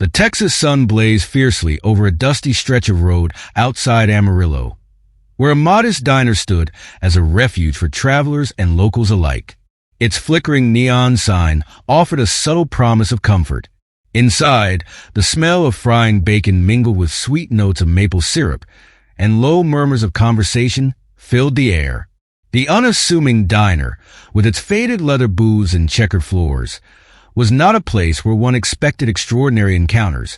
The Texas sun blazed fiercely over a dusty stretch of road outside Amarillo, where a modest diner stood as a refuge for travelers and locals alike. Its flickering neon sign offered a subtle promise of comfort. Inside, the smell of frying bacon mingled with sweet notes of maple syrup, and low murmurs of conversation filled the air. The unassuming diner, with its faded leather booths and checkered floors, was not a place where one expected extraordinary encounters.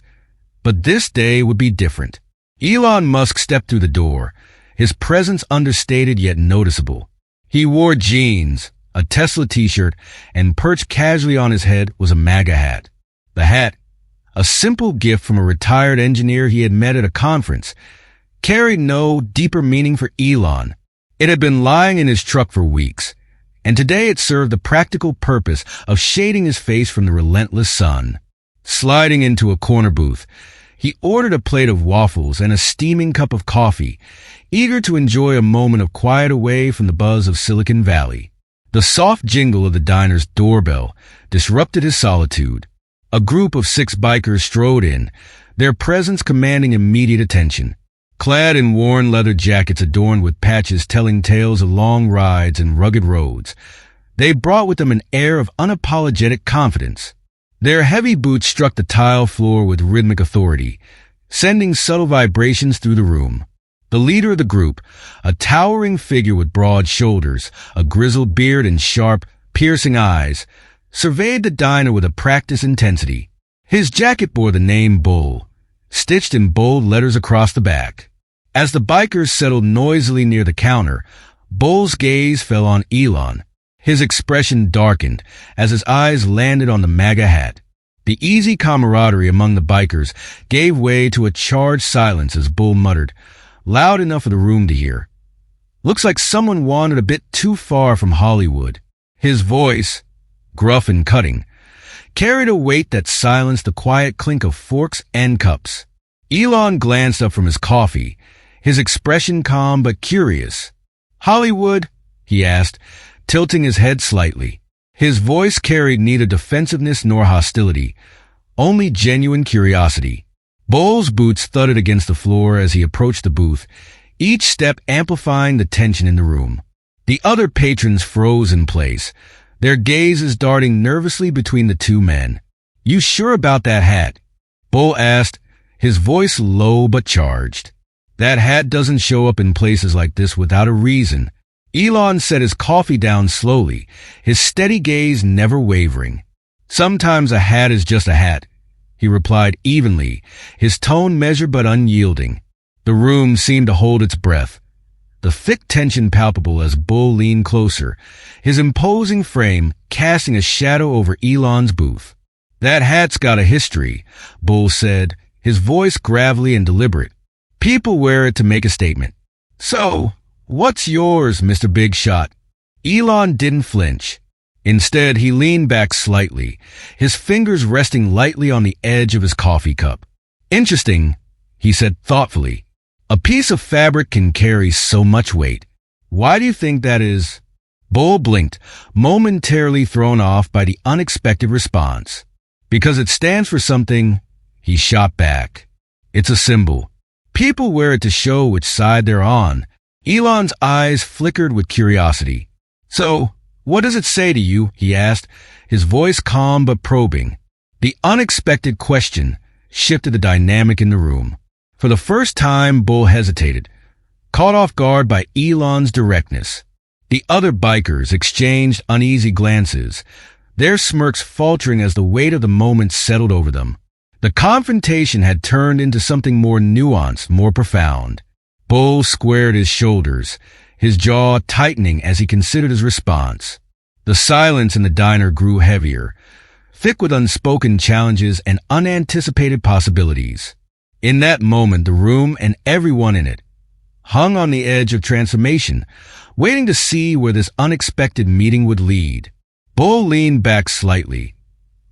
But this day would be different. Elon Musk stepped through the door, his presence understated yet noticeable. He wore jeans, a Tesla t-shirt, and perched casually on his head was a MAGA hat. The hat, a simple gift from a retired engineer he had met at a conference, carried no deeper meaning for Elon. It had been lying in his truck for weeks, and today it served the practical purpose of shading his face from the relentless sun. Sliding into a corner booth, he ordered a plate of waffles and a steaming cup of coffee, eager to enjoy a moment of quiet away from the buzz of Silicon Valley. The soft jingle of the diner's doorbell disrupted his solitude. A group of 6 bikers strode in, their presence commanding immediate attention. Clad in worn leather jackets adorned with patches telling tales of long rides and rugged roads, they brought with them an air of unapologetic confidence. Their heavy boots struck the tile floor with rhythmic authority, sending subtle vibrations through the room. The leader of the group, a towering figure with broad shoulders, a grizzled beard and sharp, piercing eyes, surveyed the diner with a practiced intensity. His jacket bore the name Bull, stitched in bold letters across the back. As the bikers settled noisily near the counter, Bull's gaze fell on Elon. His expression darkened as his eyes landed on the MAGA hat. The easy camaraderie among the bikers gave way to a charged silence as Bull muttered, loud enough for the room to hear, "Looks like someone wandered a bit too far from Hollywood." His voice, gruff and cutting, carried a weight that silenced the quiet clink of forks and cups. Elon glanced up from his coffee, his expression calm but curious. "Hollywood?" he asked, tilting his head slightly. His voice carried neither defensiveness nor hostility, only genuine curiosity. Bull's boots thudded against the floor as he approached the booth, each step amplifying the tension in the room. The other patrons froze in place, their gazes darting nervously between the two men. "You sure about that hat?" Bull asked, his voice low but charged. "That hat doesn't show up in places like this without a reason." Elon set his coffee down slowly, his steady gaze never wavering. "Sometimes a hat is just a hat," he replied evenly, his tone measured but unyielding. The room seemed to hold its breath, the thick tension palpable as Bull leaned closer, his imposing frame casting a shadow over Elon's booth. "That hat's got a history," Bull said, his voice gravelly and deliberate. "People wear it to make a statement." "So, what's yours, Mr. Big Shot?" Elon didn't flinch. Instead, he leaned back slightly, his fingers resting lightly on the edge of his coffee cup. "Interesting," he said thoughtfully. "A piece of fabric can carry so much weight. Why do you think that is?" Bull blinked, momentarily thrown off by the unexpected response. "Because it stands for something," he shot back. "It's a symbol. People wear it to show which side they're on." Elon's eyes flickered with curiosity. "So, what does it say to you?" he asked, his voice calm but probing. The unexpected question shifted the dynamic in the room. For the first time, Bull hesitated, caught off guard by Elon's directness. The other bikers exchanged uneasy glances, their smirks faltering as the weight of the moment settled over them. The confrontation had turned into something more nuanced, more profound. Bull squared his shoulders, his jaw tightening as he considered his response. The silence in the diner grew heavier, thick with unspoken challenges and unanticipated possibilities. In that moment, the room and everyone in it hung on the edge of transformation, waiting to see where this unexpected meeting would lead. Bull leaned back slightly,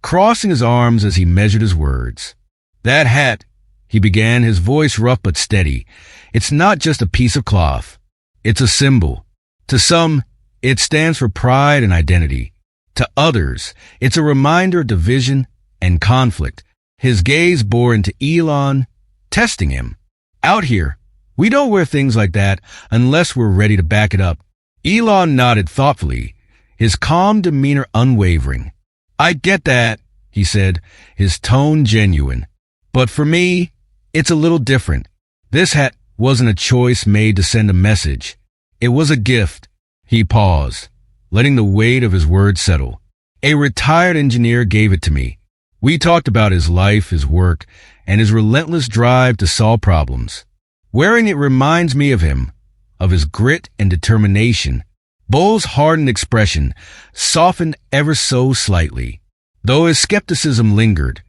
crossing his arms as he measured his words. "That hat," he began, his voice rough but steady, "it's not just a piece of cloth. It's a symbol. To some, it stands for pride and identity. To others, it's a reminder of division and conflict." His gaze bore into Elon, testing him. Out here, we don't wear things like that unless we're ready to back it up. Elon nodded thoughtfully, his calm demeanor unwavering. I get that, he said, his tone genuine. But for me, it's a little different. This hat wasn't a choice made to send a message. It was a gift. He paused, letting the weight of his words settle. A retired engineer gave it to me. We talked about his life, his work, and his relentless drive to solve problems. Wearing it reminds me of him, of his grit and determination. Bull's hardened expression softened ever so slightly. Though his skepticism lingered,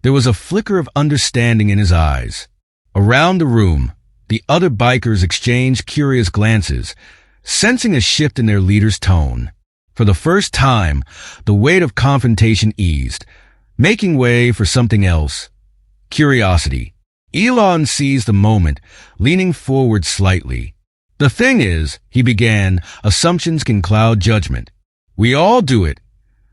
there was a flicker of understanding in his eyes. Around the room, the other bikers exchanged curious glances, sensing a shift in their leader's tone. For the first time, the weight of confrontation eased, making way for something else. Curiosity. Elon seized the moment, leaning forward slightly. The thing is, he began, assumptions can cloud judgment. We all do it.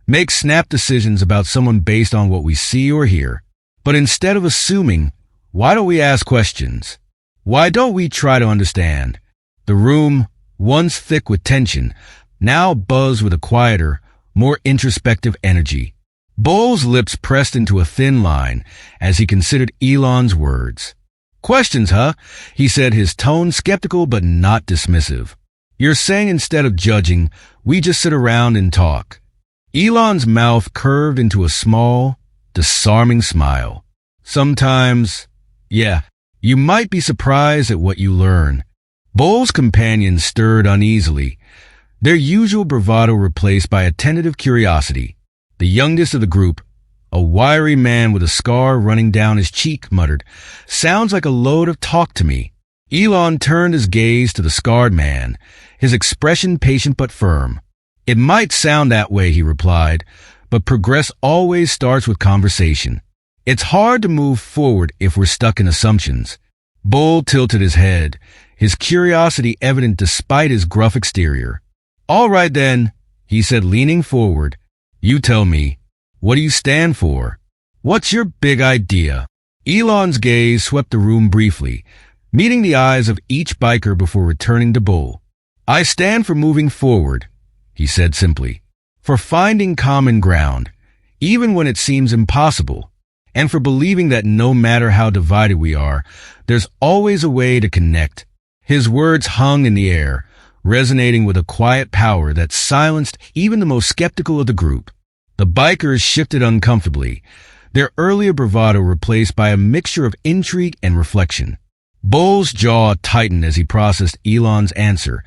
Make snap decisions about someone based on what we see or hear. But instead of assuming, why don't we ask questions? Why don't we try to understand? The room, once thick with tension, now buzzed with a quieter, more introspective energy. Bull's lips pressed into a thin line as he considered Elon's words. Questions, huh? He said, his tone skeptical but not dismissive. You're saying instead of judging, we just sit around and talk. Elon's mouth curved into a small, disarming smile. Sometimes, yeah, you might be surprised at what you learn. Bull's companions stirred uneasily, their usual bravado replaced by a tentative curiosity. The youngest of the group, a wiry man with a scar running down his cheek, muttered, "Sounds like a load of talk to me." Elon turned his gaze to the scarred man, his expression patient but firm. "It might sound that way," he replied, "but progress always starts with conversation. It's hard to move forward if we're stuck in assumptions." Bull tilted his head, his curiosity evident despite his gruff exterior. "All right then," he said, leaning forward. "You tell me, what do you stand for? What's your big idea?" Elon's gaze swept the room briefly, meeting the eyes of each biker before returning to Bull. "I stand for moving forward," he said simply, "for finding common ground, even when it seems impossible, and for believing that no matter how divided we are, there's always a way to connect." His words hung in the air, resonating with a quiet power that silenced even the most skeptical of the group. The bikers shifted uncomfortably, their earlier bravado replaced by a mixture of intrigue and reflection. Bull's jaw tightened as he processed Elon's answer,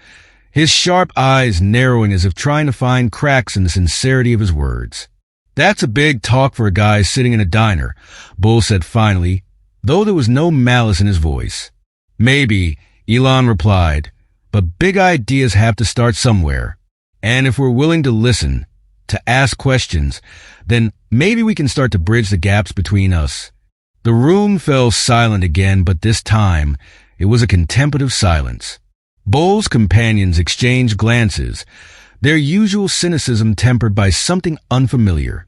his sharp eyes narrowing as if trying to find cracks in the sincerity of his words. "That's a big talk for a guy sitting in a diner," Bull said finally, though there was no malice in his voice. "Maybe," Elon replied, "but big ideas have to start somewhere. And if we're willing to listen, to ask questions, then maybe we can start to bridge the gaps between us." The room fell silent again, but this time it was a contemplative silence. Bull's companions exchanged glances, their usual cynicism tempered by something unfamiliar.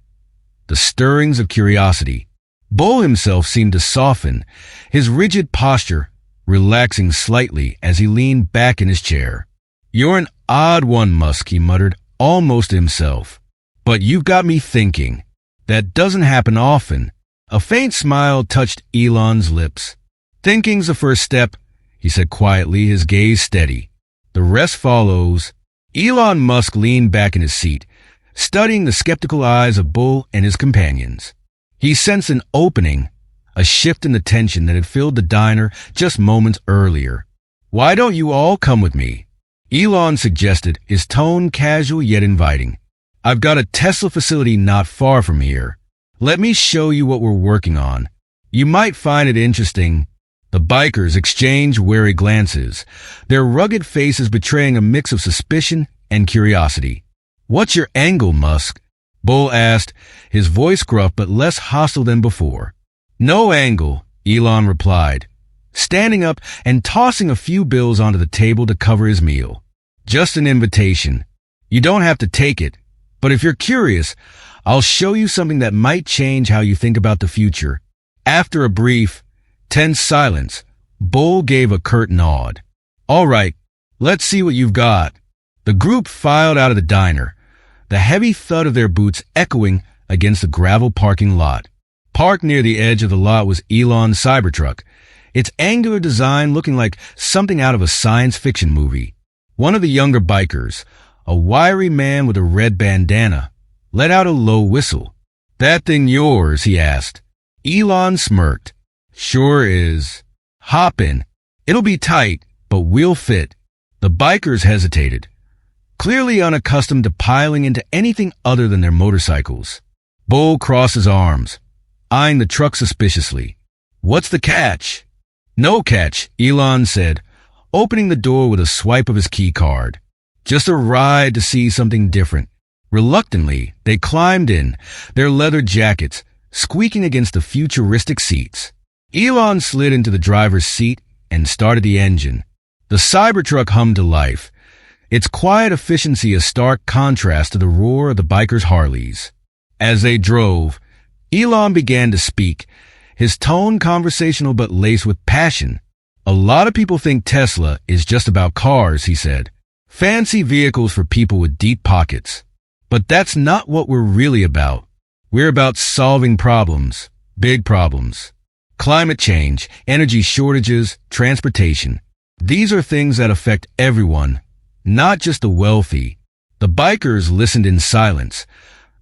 The stirrings of curiosity. Bull himself seemed to soften, his rigid posture relaxing slightly as he leaned back in his chair. "You're an odd one, Musk," he muttered, almost to himself. "But you've got me thinking. That doesn't happen often." A faint smile touched Elon's lips. "Thinking's the first step," he said quietly, his gaze steady. "The rest follows." Elon Musk leaned back in his seat, studying the skeptical eyes of Bull and his companions. He sensed an opening, a shift in the tension that had filled the diner just moments earlier. "Why don't you all come with me?" Elon suggested, his tone casual yet inviting. "I've got a Tesla facility not far from here. Let me show you what we're working on. You might find it interesting." The bikers exchanged wary glances, their rugged faces betraying a mix of suspicion and curiosity. "What's your angle, Musk?" Bull asked, his voice gruff but less hostile than before. "No angle," Elon replied, standing up and tossing a few bills onto the table to cover his meal. "Just an invitation. You don't have to take it, but if you're curious, I'll show you something that might change how you think about the future." After a brief, tense silence, Bull gave a curt nod. All right, let's see what you've got. The group filed out of the diner, the heavy thud of their boots echoing against the gravel parking lot. Parked near the edge of the lot was Elon's Cybertruck, its angular design looking like something out of a science fiction movie. One of the younger bikers, a wiry man with a red bandana, let out a low whistle. "That thing yours?" he asked. Elon smirked. "Sure is. Hop in. It'll be tight, but we'll fit." The bikers hesitated, clearly unaccustomed to piling into anything other than their motorcycles. Bull crossed his arms, eyeing the truck suspiciously. "What's the catch?" "No catch," Elon said, opening the door with a swipe of his key card. "Just a ride to see something different." Reluctantly, they climbed in, their leather jackets squeaking against the futuristic seats. Elon slid into the driver's seat and started the engine. The Cybertruck hummed to life, its quiet efficiency a stark contrast to the roar of the bikers' Harleys. As they drove, Elon began to speak, his tone conversational but laced with passion. "A lot of people think Tesla is just about cars," he said. "Fancy vehicles for people with deep pockets. But that's not what we're really about. We're about solving problems, big problems. Climate change, energy shortages, transportation. These are things that affect everyone, not just the wealthy." The bikers listened in silence,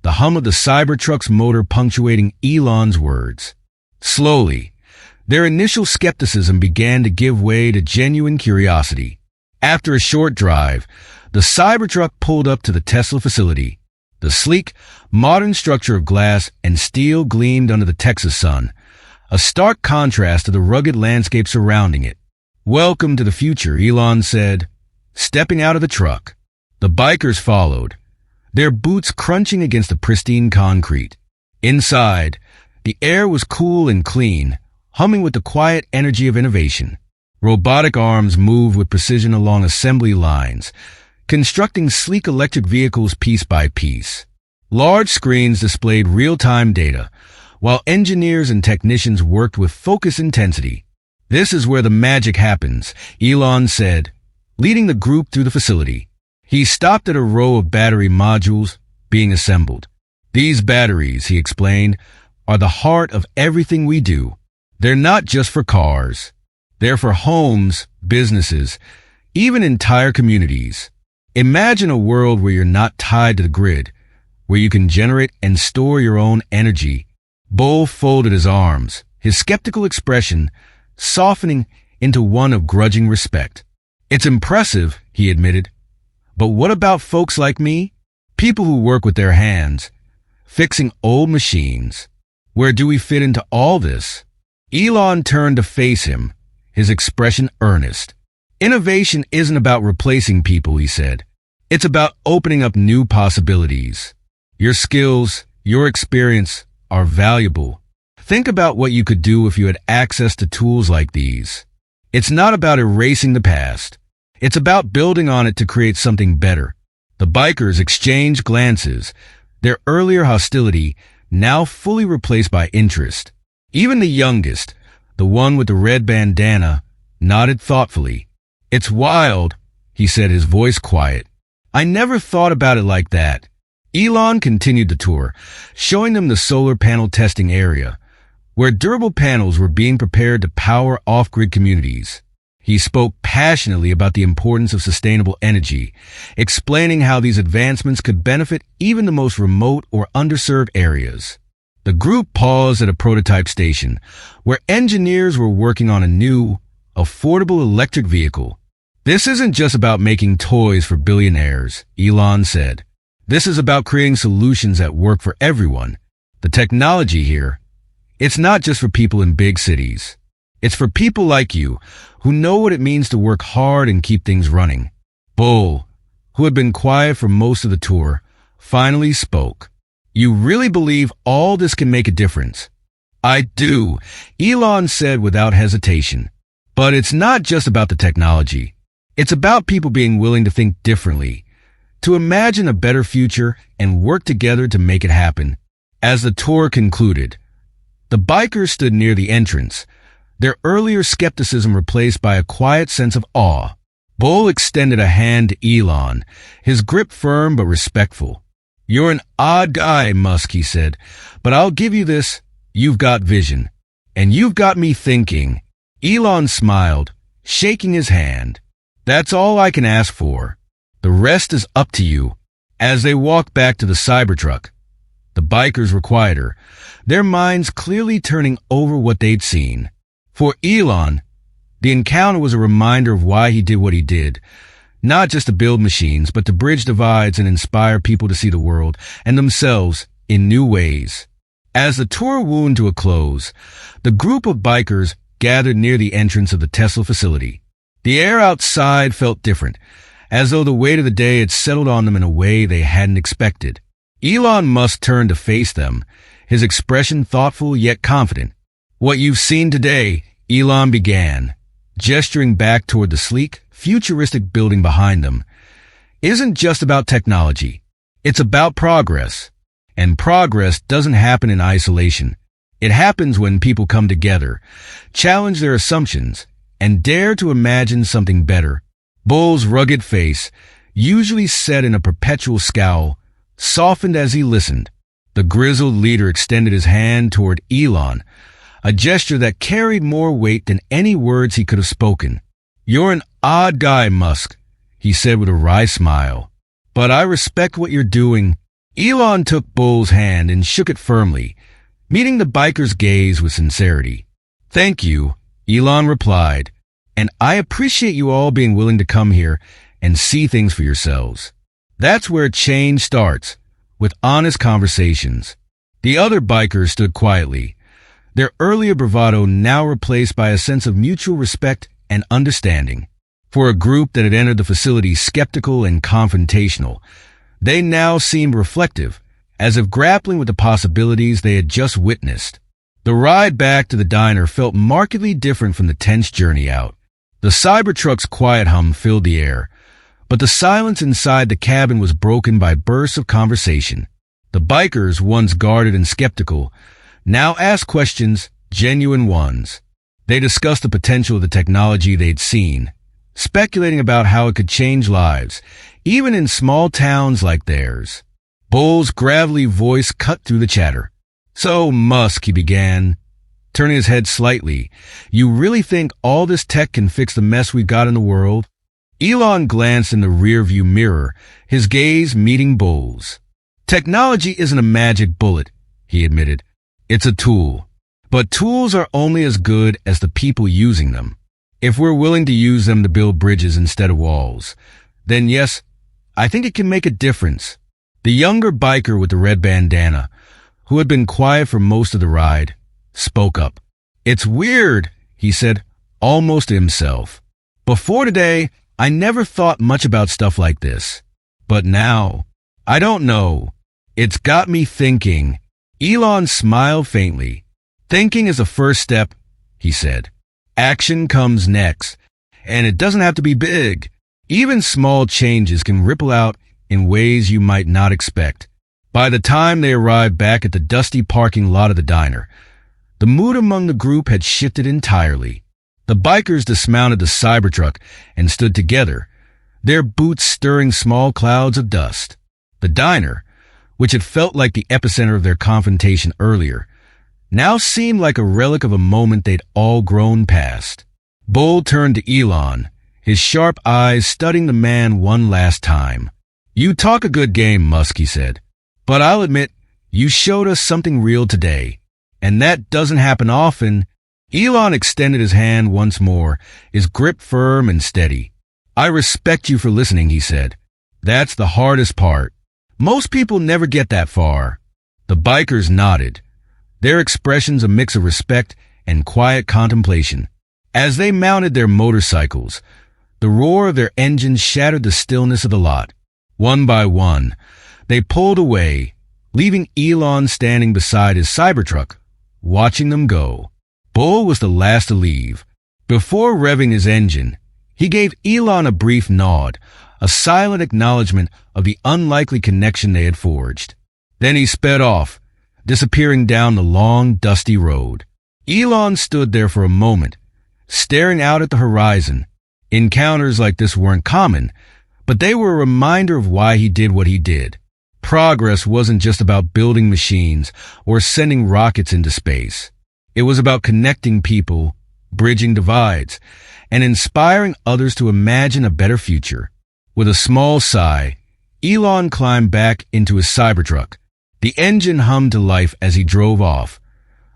the hum of the Cybertruck's motor punctuating Elon's words. Slowly, their initial skepticism began to give way to genuine curiosity. After a short drive, the Cybertruck pulled up to the Tesla facility. The sleek, modern structure of glass and steel gleamed under the Texas sun, a stark contrast to the rugged landscape surrounding it. "Welcome to the future," Elon said, stepping out of the truck. The bikers followed, their boots crunching against the pristine concrete. Inside, the air was cool and clean, humming with the quiet energy of innovation. Robotic arms moved with precision along assembly lines, constructing sleek electric vehicles piece by piece. Large screens displayed real-time data, while engineers and technicians worked with focused intensity. "This is where the magic happens," Elon said, leading the group through the facility. He stopped at a row of battery modules being assembled. "These batteries," he explained, "are the heart of everything we do. They're not just for cars. They're for homes, businesses, even entire communities. Imagine a world where you're not tied to the grid, where you can generate and store your own energy." Bull folded his arms, his skeptical expression softening into one of grudging respect. "It's impressive," he admitted. "But what about folks like me? People who work with their hands, fixing old machines. Where do we fit into all this?" Elon turned to face him, his expression earnest. "Innovation isn't about replacing people," he said. "It's about opening up new possibilities. Your skills, your experience are valuable. Think about what you could do if you had access to tools like these. It's not about erasing the past. It's about building on it to create something better." The bikers exchanged glances, their earlier hostility now fully replaced by interest. Even the youngest, the one with the red bandana, nodded thoughtfully. "It's wild," he said, his voice quiet. "I never thought about it like that." Elon continued the tour, showing them the solar panel testing area, where durable panels were being prepared to power off-grid communities. He spoke passionately about the importance of sustainable energy, explaining how these advancements could benefit even the most remote or underserved areas. The group paused at a prototype station, where engineers were working on a new, affordable electric vehicle. "This isn't just about making toys for billionaires," Elon said. "This is about creating solutions that work for everyone. The technology here, it's not just for people in big cities. It's for people like you, who know what it means to work hard and keep things running." Bull, who had been quiet for most of the tour, finally spoke. "You really believe all this can make a difference?" "I do," Elon said without hesitation. "But it's not just about the technology. It's about people being willing to think differently, to imagine a better future and work together to make it happen." As the tour concluded, The bikers stood near the entrance, their earlier skepticism replaced by a quiet sense of awe. Bull extended a hand to Elon, his grip firm but respectful. "You're an odd guy, Musk," he said, "but I'll give you this. You've got vision. And you've got me thinking." Elon smiled, shaking his hand. "That's all I can ask for. The rest is up to you." As they walked back to the Cybertruck, the bikers were quieter, their minds clearly turning over what they'd seen. For Elon, the encounter was a reminder of why he did what he did, not just to build machines, but to bridge divides and inspire people to see the world and themselves in new ways. As the tour wound to a close, the group of bikers gathered near the entrance of the Tesla facility. The air outside felt different, as though the weight of the day had settled on them in a way they hadn't expected. Elon Musk turned to face them, his expression thoughtful yet confident. "What you've seen today," Elon began, gesturing back toward the sleek, futuristic building behind them, "isn't just about technology. It's about progress. And progress doesn't happen in isolation. It happens when people come together, challenge their assumptions, and dare to imagine something better." Bull's rugged face, usually set in a perpetual scowl, softened as he listened. The grizzled leader extended his hand toward Elon, a gesture that carried more weight than any words he could have spoken. "You're an odd guy, Musk," he said with a wry smile, "but I respect what you're doing." Elon took Bull's hand and shook it firmly, meeting the biker's gaze with sincerity. "Thank you," Elon replied, "and I appreciate you all being willing to come here and see things for yourselves. That's where change starts, with honest conversations." The other bikers stood quietly, their earlier bravado now replaced by a sense of mutual respect and understanding. For a group that had entered the facility skeptical and confrontational, they now seemed reflective, as if grappling with the possibilities they had just witnessed. The ride back to the diner felt markedly different from the tense journey out. The Cybertruck's quiet hum filled the air, but the silence inside the cabin was broken by bursts of conversation. The bikers, once guarded and skeptical, now asked questions, genuine ones. They discussed the potential of the technology they'd seen, speculating about how it could change lives, even in small towns like theirs. Bull's gravelly voice cut through the chatter. "So, Musk," he began, turning his head slightly, "you really think all this tech can fix the mess we've got in the world?" Elon glanced in the rearview mirror, his gaze meeting Bull's. "Technology isn't a magic bullet," he admitted. "It's a tool. But tools are only as good as the people using them. If we're willing to use them to build bridges instead of walls, then yes, I think it can make a difference." The younger biker with the red bandana, who had been quiet for most of the ride, spoke up. "It's weird," he said, almost to himself. "Before today, I never thought much about stuff like this. But now, I don't know. It's got me thinking." Elon smiled faintly. "Thinking is the first step," he said. "Action comes next, and it doesn't have to be big. Even small changes can ripple out in ways you might not expect." By the time they arrived back at the dusty parking lot of the diner, the mood among the group had shifted entirely. The bikers dismounted the Cybertruck and stood together, their boots stirring small clouds of dust. The diner, which had felt like the epicenter of their confrontation earlier, now seemed like a relic of a moment they'd all grown past. Bull turned to Elon, his sharp eyes studying the man one last time. "You talk a good game, Musk," he said. "But I'll admit, you showed us something real today, and that doesn't happen often." Elon extended his hand once more, his grip firm and steady. "I respect you for listening," he said. "That's the hardest part. Most people never get that far." The bikers nodded, their expressions a mix of respect and quiet contemplation. As they mounted their motorcycles, the roar of their engines shattered the stillness of the lot. One by one, they pulled away, leaving Elon standing beside his Cybertruck, watching them go. Bull was the last to leave. Before revving his engine, he gave Elon a brief nod, a silent acknowledgement of the unlikely connection they had forged. Then he sped off, disappearing down the long, dusty road. Elon stood there for a moment, staring out at the horizon. Encounters like this weren't common, but they were a reminder of why he did what he did. Progress wasn't just about building machines or sending rockets into space. It was about connecting people, bridging divides, and inspiring others to imagine a better future. With a small sigh, Elon climbed back into his Cybertruck. The engine hummed to life as he drove off,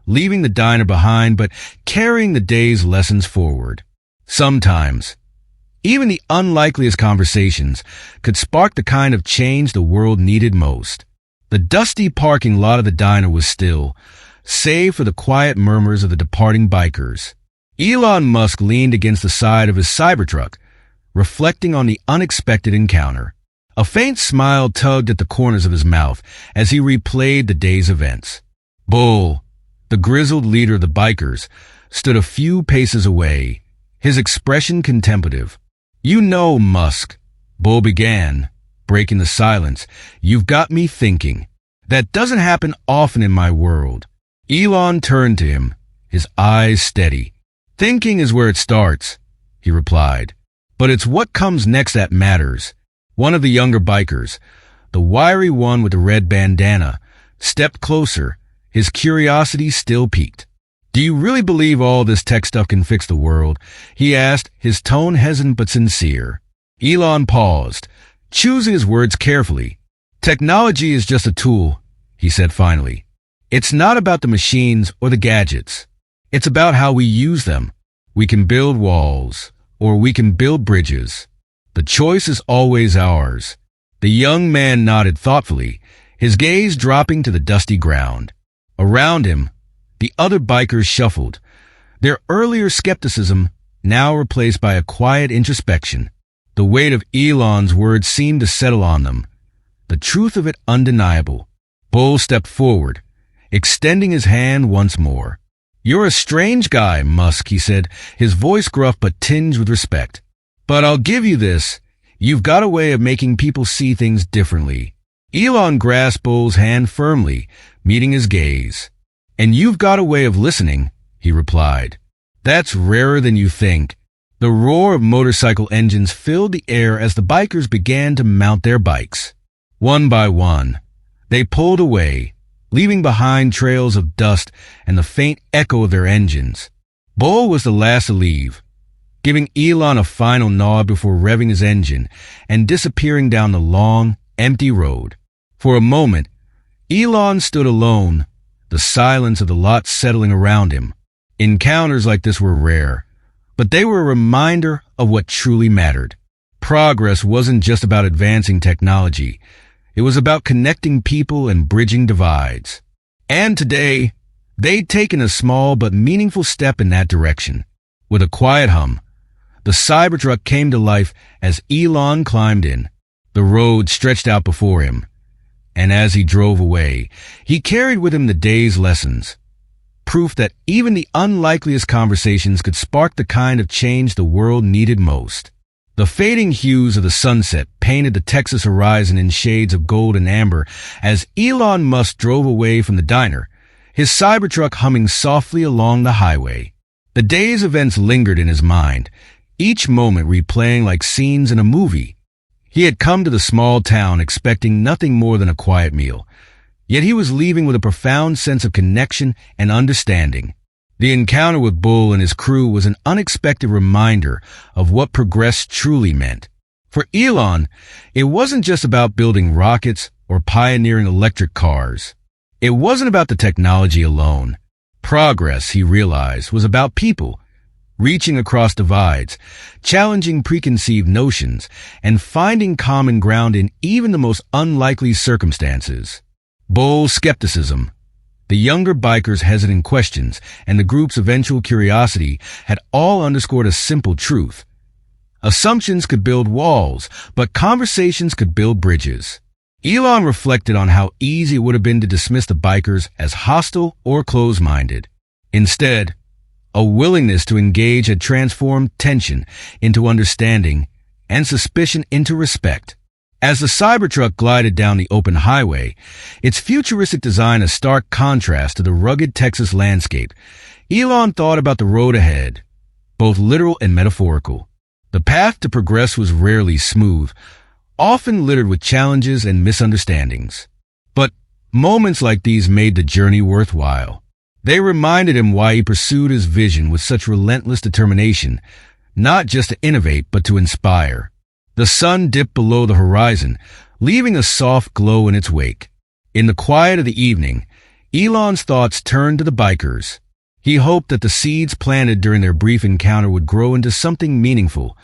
leaving the diner behind but carrying the day's lessons forward. Sometimes, even the unlikeliest conversations could spark the kind of change the world needed most. The dusty parking lot of the diner was still, save for the quiet murmurs of the departing bikers. Elon Musk leaned against the side of his Cybertruck, reflecting on the unexpected encounter. A faint smile tugged at the corners of his mouth as he replayed the day's events. Bull, the grizzled leader of the bikers, stood a few paces away, his expression contemplative. "You know, Musk," Bull began, breaking the silence, "you've got me thinking. That doesn't happen often in my world." Elon turned to him, his eyes steady. "Thinking is where it starts," he replied. "But it's what comes next that matters." One of the younger bikers, the wiry one with the red bandana, stepped closer, his curiosity still piqued. "Do you really believe all this tech stuff can fix the world?" he asked, his tone hesitant but sincere. Elon paused, choosing his words carefully. "Technology is just a tool," he said finally. "It's not about the machines or the gadgets. It's about how we use them. We can build walls, or we can build bridges. The choice is always ours." The young man nodded thoughtfully, his gaze dropping to the dusty ground. Around him, the other bikers shuffled, their earlier skepticism now replaced by a quiet introspection. The weight of Elon's words seemed to settle on them, the truth of it undeniable. Bull stepped forward, extending his hand once more. "You're a strange guy, Musk," he said, his voice gruff but tinged with respect. "But I'll give you this. You've got a way of making people see things differently." Elon grasped Bull's hand firmly, meeting his gaze. "And you've got a way of listening," he replied. "That's rarer than you think." The roar of motorcycle engines filled the air as the bikers began to mount their bikes. One by one, they pulled away, leaving behind trails of dust and the faint echo of their engines. Bull was the last to leave, giving Elon a final nod before revving his engine and disappearing down the long, empty road. For a moment, Elon stood alone, the silence of the lot settling around him. Encounters like this were rare, but they were a reminder of what truly mattered. Progress wasn't just about advancing technology. It was about connecting people and bridging divides. And today, they'd taken a small but meaningful step in that direction. With a quiet hum, the Cybertruck came to life as Elon climbed in. The road stretched out before him, and as he drove away, he carried with him the day's lessons. Proof that even the unlikeliest conversations could spark the kind of change the world needed most. The fading hues of the sunset painted the Texas horizon in shades of gold and amber as Elon Musk drove away from the diner, his Cybertruck humming softly along the highway. The day's events lingered in his mind, each moment replaying like scenes in a movie. He had come to the small town expecting nothing more than a quiet meal, yet he was leaving with a profound sense of connection and understanding. The encounter with Bull and his crew was an unexpected reminder of what progress truly meant. For Elon, it wasn't just about building rockets or pioneering electric cars. It wasn't about the technology alone. Progress, he realized, was about people, reaching across divides, challenging preconceived notions, and finding common ground in even the most unlikely circumstances. Bull's skepticism, the younger bikers' hesitant questions, and the group's eventual curiosity had all underscored a simple truth. Assumptions could build walls, but conversations could build bridges. Elon reflected on how easy it would have been to dismiss the bikers as hostile or closed-minded. Instead, a willingness to engage had transformed tension into understanding and suspicion into respect. As the Cybertruck glided down the open highway, its futuristic design a stark contrast to the rugged Texas landscape, Elon thought about the road ahead, both literal and metaphorical. The path to progress was rarely smooth, often littered with challenges and misunderstandings. But moments like these made the journey worthwhile. They reminded him why he pursued his vision with such relentless determination, not just to innovate, but to inspire. The sun dipped below the horizon, leaving a soft glow in its wake. In the quiet of the evening, Elon's thoughts turned to the bikers. He hoped that the seeds planted during their brief encounter would grow into something meaningful,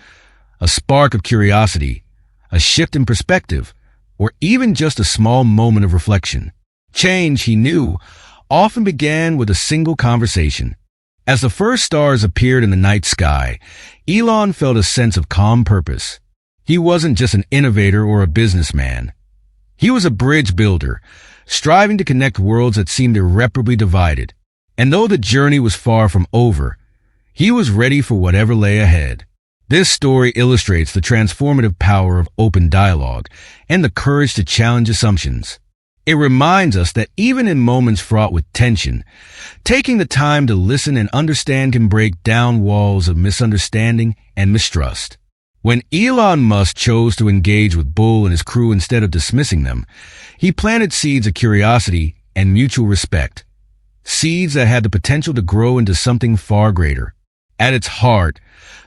a spark of curiosity, a shift in perspective, or even just a small moment of reflection. Change, he knew, often began with a single conversation. As the first stars appeared in the night sky, Elon felt a sense of calm purpose. He wasn't just an innovator or a businessman. He was a bridge builder, striving to connect worlds that seemed irreparably divided. And though the journey was far from over, he was ready for whatever lay ahead. This story illustrates the transformative power of open dialogue and the courage to challenge assumptions. It reminds us that even in moments fraught with tension, taking the time to listen and understand can break down walls of misunderstanding and mistrust. When Elon Musk chose to engage with Bull and his crew instead of dismissing them, he planted seeds of curiosity and mutual respect, seeds that had the potential to grow into something far greater. At its heart,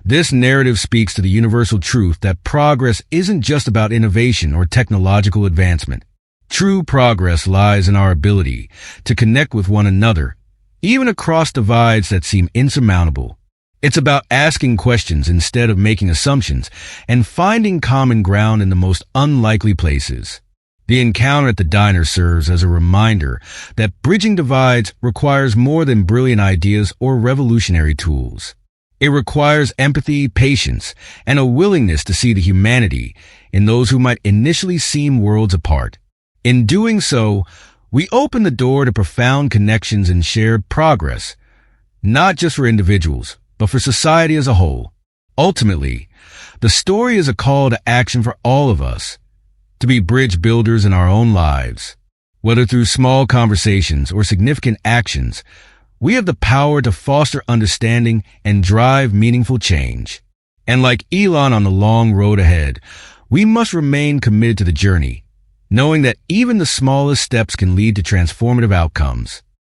this narrative speaks to the universal truth that progress isn't just about innovation or technological advancement. True progress lies in our ability to connect with one another, even across divides that seem insurmountable. It's about asking questions instead of making assumptions and finding common ground in the most unlikely places. The encounter at the diner serves as a reminder that bridging divides requires more than brilliant ideas or revolutionary tools. It requires empathy, patience, and a willingness to see the humanity in those who might initially seem worlds apart. In doing so, we open the door to profound connections and shared progress, not just for individuals, but for society as a whole. Ultimately, the story is a call to action for all of us, to be bridge builders in our own lives. Whether through small conversations or significant actions, we have the power to foster understanding and drive meaningful change. And like Elon on the long road ahead, we must remain committed to the journey, knowing that even the smallest steps can lead to transformative outcomes.